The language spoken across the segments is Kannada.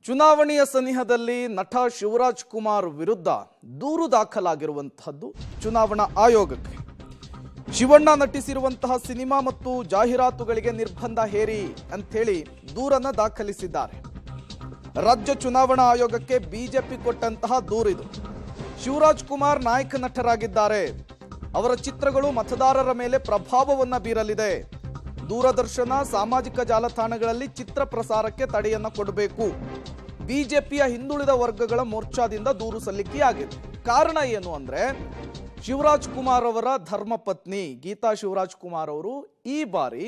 ಚುನಾವಣೆಯ ಸನಿಹದಲ್ಲಿ ನಟ ಶಿವರಾಜ್ ಕುಮಾರ್ ವಿರುದ್ಧ ದೂರು ದಾಖಲಾಗಿರುವಂತಹದ್ದು ಚುನಾವಣಾ ಆಯೋಗಕ್ಕೆ. ಶಿವಣ್ಣ ನಟಿಸಿರುವಂತಹ ಸಿನಿಮಾ ಮತ್ತು ಜಾಹೀರಾತುಗಳಿಗೆ ನಿರ್ಬಂಧ ಹೇರಿ ಅಂಥೇಳಿ ದೂರನ್ನ ದಾಖಲಿಸಿದ್ದಾರೆ. ರಾಜ್ಯ ಚುನಾವಣಾ ಆಯೋಗಕ್ಕೆ ಬಿಜೆಪಿ ಕೊಟ್ಟಂತಹ ದೂರಿದು. ಶಿವರಾಜ್ ಕುಮಾರ್ ನಾಯಕ ನಟರಾಗಿದ್ದಾರೆ. ಅವರ ಚಿತ್ರಗಳು ಮತದಾರರ ಮೇಲೆ ಪ್ರಭಾವವನ್ನ ಬೀರಲಿದೆ. ದೂರದರ್ಶನ, ಸಾಮಾಜಿಕ ಜಾಲತಾಣಗಳಲ್ಲಿ ಚಿತ್ರ ಪ್ರಸಾರಕ್ಕೆ ತಡೆಯನ್ನ ಕೊಡಬೇಕು. ಬಿಜೆಪಿಯ ಹಿಂದುಳಿದ ವರ್ಗಗಳ ಮೋರ್ಚಾದಿಂದ ದೂರು ಸಲ್ಲಿಕೆಯಾಗಿದೆ. ಕಾರಣ ಏನು ಅಂದ್ರೆ, ಶಿವರಾಜ್ ಕುಮಾರ್ ಅವರ ಧರ್ಮಪತ್ನಿ ಗೀತಾ ಶಿವರಾಜ್ ಕುಮಾರ್ ಅವರು ಈ ಬಾರಿ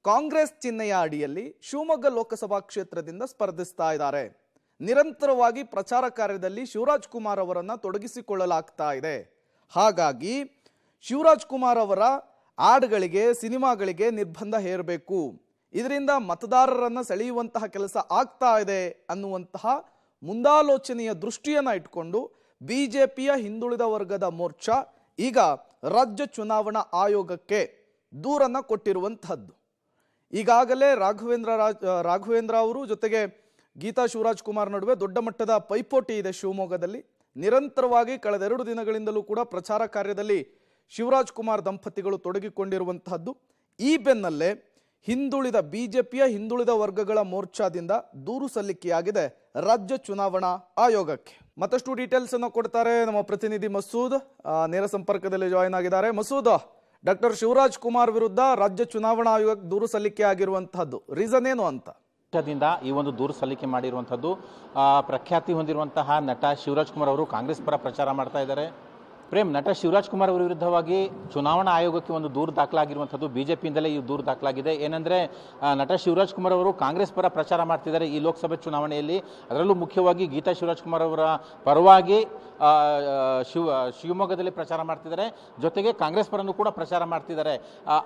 ಕಾಂಗ್ರೆಸ್ ಚಿಹ್ನೆಯ ಅಡಿಯಲ್ಲಿ ಶಿವಮೊಗ್ಗ ಲೋಕಸಭಾ ಕ್ಷೇತ್ರದಿಂದ ಸ್ಪರ್ಧಿಸ್ತಾ ಇದ್ದಾರೆ. ನಿರಂತರವಾಗಿ ಪ್ರಚಾರ ಕಾರ್ಯದಲ್ಲಿ ಶಿವರಾಜ್ ಕುಮಾರ್ ಅವರನ್ನ ತೊಡಗಿಸಿಕೊಳ್ಳಲಾಗ್ತಾ ಇದೆ. ಹಾಗಾಗಿ ಶಿವರಾಜ್ ಕುಮಾರ್ ಅವರ ಆಡ್ಗಳಿಗೆ, ಸಿನಿಮಾಗಳಿಗೆ ನಿರ್ಬಂಧ ಹೇರಬೇಕು. ಇದರಿಂದ ಮತದಾರರನ್ನ ಸೆಳೆಯುವಂತಹ ಕೆಲಸ ಆಗ್ತಾ ಇದೆ ಅನ್ನುವಂತಹ ಮುಂದಾಲೋಚನೆಯ ದೃಷ್ಟಿಯನ್ನ ಇಟ್ಕೊಂಡು ಬಿಜೆಪಿಯ ಹಿಂದುಳಿದ ವರ್ಗದ ಮೋರ್ಚಾ ಈಗ ರಾಜ್ಯ ಚುನಾವಣಾ ಆಯೋಗಕ್ಕೆ ದೂರನ್ನ ಕೊಟ್ಟಿರುವಂತಹದ್ದು. ಈಗಾಗಲೇ ರಾಘವೇಂದ್ರ ಅವರು ಜೊತೆಗೆ ಗೀತಾ ಶಿವರಾಜ್ ಕುಮಾರ್ ನಡುವೆ ದೊಡ್ಡ ಮಟ್ಟದ ಪೈಪೋಟಿ ಇದೆ ಶಿವಮೊಗ್ಗದಲ್ಲಿ. ನಿರಂತರವಾಗಿ ಕಳೆದ 2 ದಿನಗಳಿಂದಲೂ ಕೂಡ ಪ್ರಚಾರ ಕಾರ್ಯದಲ್ಲಿ ಶಿವರಾಜ್ ಕುಮಾರ್ ದಂಪತಿಗಳು ತೊಡಗಿಕೊಂಡಿರುವಂತಹದ್ದು. ಈ ಬೆನ್ನಲ್ಲೇ ಬಿಜೆಪಿಯ ಹಿಂದುಳಿದ ವರ್ಗಗಳ ಮೋರ್ಚಾದಿಂದ ದೂರು ಸಲ್ಲಿಕೆಯಾಗಿದೆ ರಾಜ್ಯ ಚುನಾವಣಾ ಆಯೋಗಕ್ಕೆ. ಮತ್ತಷ್ಟು ಡೀಟೇಲ್ಸ್ ಅನ್ನು ಕೊಡ್ತಾರೆ ನಮ್ಮ ಪ್ರತಿನಿಧಿ ಮಸೂದ್, ನೇರ ಸಂಪರ್ಕದಲ್ಲಿ ಜಾಯಿನ್ ಆಗಿದ್ದಾರೆ. ಮಸೂದ್, ಡಾಕ್ಟರ್ ಶಿವರಾಜ್ ಕುಮಾರ್ ವಿರುದ್ಧ ರಾಜ್ಯ ಚುನಾವಣಾ ಆಯೋಗಕ್ಕೆ ದೂರು ಸಲ್ಲಿಕೆ ಆಗಿರುವಂತಹದ್ದು ರೀಸನ್ ಏನು ಅಂತ? ಈ ಒಂದು ದೂರು ಸಲ್ಲಿಕೆ ಮಾಡಿರುವಂಥದ್ದು, ಪ್ರಖ್ಯಾತಿ ಹೊಂದಿರುವಂತಹ ನಟ ಶಿವರಾಜ್ ಕುಮಾರ್ ಅವರು ಕಾಂಗ್ರೆಸ್ ಪರ ಪ್ರಚಾರ ಮಾಡ್ತಾ ಇದ್ದಾರೆ. ಪ್ರೇಮ್, ನಟ ಶಿವರಾಜ್ ಕುಮಾರ್ ಅವರ ವಿರುದ್ಧವಾಗಿ ಚುನಾವಣಾ ಆಯೋಗಕ್ಕೆ ಒಂದು ದೂರು ದಾಖಲಾಗಿರುವಂಥದ್ದು ಬಿಜೆಪಿಯಿಂದಲೇ ಈ ದೂರು ದಾಖಲಾಗಿದೆ. ಏನಂದರೆ, ನಟ ಶಿವರಾಜ್ ಕುಮಾರ್ ಅವರು ಕಾಂಗ್ರೆಸ್ ಪರ ಪ್ರಚಾರ ಮಾಡ್ತಿದ್ದಾರೆ ಈ ಲೋಕಸಭೆ ಚುನಾವಣೆಯಲ್ಲಿ. ಅದರಲ್ಲೂ ಮುಖ್ಯವಾಗಿ ಗೀತಾ ಶಿವರಾಜ್ ಕುಮಾರ್ ಅವರ ಪರವಾಗಿ ಶಿವಮೊಗ್ಗದಲ್ಲಿ ಪ್ರಚಾರ ಮಾಡ್ತಿದ್ದಾರೆ. ಜೊತೆಗೆ ಕಾಂಗ್ರೆಸ್ ಪರನೂ ಕೂಡ ಪ್ರಚಾರ ಮಾಡ್ತಿದ್ದಾರೆ.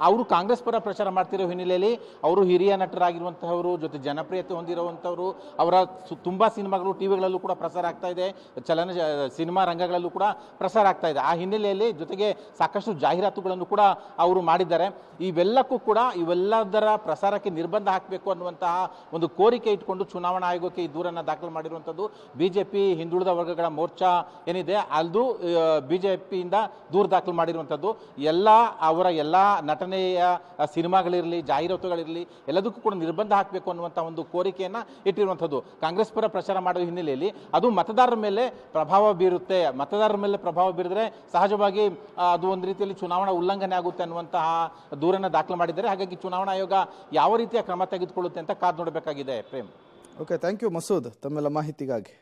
ಅವರು ಕಾಂಗ್ರೆಸ್ ಪರ ಪ್ರಚಾರ ಮಾಡ್ತಿರೋ ಹಿನ್ನೆಲೆಯಲ್ಲಿ ಅವರು ಹಿರಿಯ ನಟರಾಗಿರುವಂತಹವರು, ಜೊತೆ ಜನಪ್ರಿಯತೆ ಹೊಂದಿರುವಂಥವರು. ಅವರ ತುಂಬ ಸಿನಿಮಾಗಳು ಟಿವಿಗಳಲ್ಲೂ ಕೂಡ ಪ್ರಸಾರ ಆಗ್ತಾ ಇದೆ, ಸಿನಿಮಾ ರಂಗಗಳಲ್ಲೂ ಕೂಡ ಪ್ರಸಾರ ಆಗ್ತಾ ಇದೆ. ಆ ಹಿನ್ನೆಲೆಯಲ್ಲಿ ಜೊತೆಗೆ ಸಾಕಷ್ಟು ಜಾಹೀರಾತುಗಳನ್ನು ಕೂಡ ಅವರು ಮಾಡಿದ್ದಾರೆ. ಇವೆಲ್ಲದರ ಪ್ರಸಾರಕ್ಕೆ ನಿರ್ಬಂಧ ಹಾಕಬೇಕು ಅನ್ನುವಂತಹ ಒಂದು ಕೋರಿಕೆ ಇಟ್ಕೊಂಡು ಚುನಾವಣಾ ಆಯೋಗಕ್ಕೆ ಈ ದೂರನ್ನು ದಾಖಲು ಮಾಡಿರುವಂಥದ್ದು. ಬಿಜೆಪಿ ಹಿಂದುಳಿದ ವರ್ಗಗಳ ಮೋರ್ಚಾ ಏನಿದೆ ಅದು ಬಿಜೆಪಿಯಿಂದ ದೂರು ದಾಖಲು ಮಾಡಿರುವಂಥದ್ದು. ಅವರ ಎಲ್ಲ ನಟನೆಯ ಸಿನಿಮಾಗಳಿರಲಿ, ಜಾಹೀರಾತುಗಳಿರಲಿ, ಎಲ್ಲದಕ್ಕೂ ಕೂಡ ನಿರ್ಬಂಧ ಹಾಕಬೇಕು ಅನ್ನುವಂಥ ಒಂದು ಕೋರಿಕೆಯನ್ನು ಇಟ್ಟಿರುವಂಥದ್ದು. ಕಾಂಗ್ರೆಸ್ ಪರ ಪ್ರಚಾರ ಮಾಡುವ ಹಿನ್ನೆಲೆಯಲ್ಲಿ ಅದು ಮತದಾರರ ಮೇಲೆ ಪ್ರಭಾವ ಬೀರುತ್ತೆ. ಮತದಾರರ ಮೇಲೆ ಪ್ರಭಾವ ಬೀರಿದ್ರೆ ಸಹಜವಾಗಿ ಅದು ಒಂದು ರೀತಿಯಲ್ಲಿ ಚುನಾವಣಾ ಉಲ್ಲಂಘನೆ ಆಗುತ್ತೆ ಅನ್ನುವಂತಹ ದೂರನ್ನು ದಾಖಲು ಮಾಡಿದ್ದಾರೆ. ಹಾಗಾಗಿ ಚುನಾವಣಾ ಆಯೋಗ ಯಾವ ರೀತಿಯ ಕ್ರಮ ತೆಗೆದುಕೊಳ್ಳುತ್ತೆ ಅಂತ ಕಾದು ನೋಡಬೇಕಾಗಿದೆ. Prem. Okay, thank you Masood ತಮ್ಮೆಲ್ಲ ಮಾಹಿತಿಗಾಗಿ.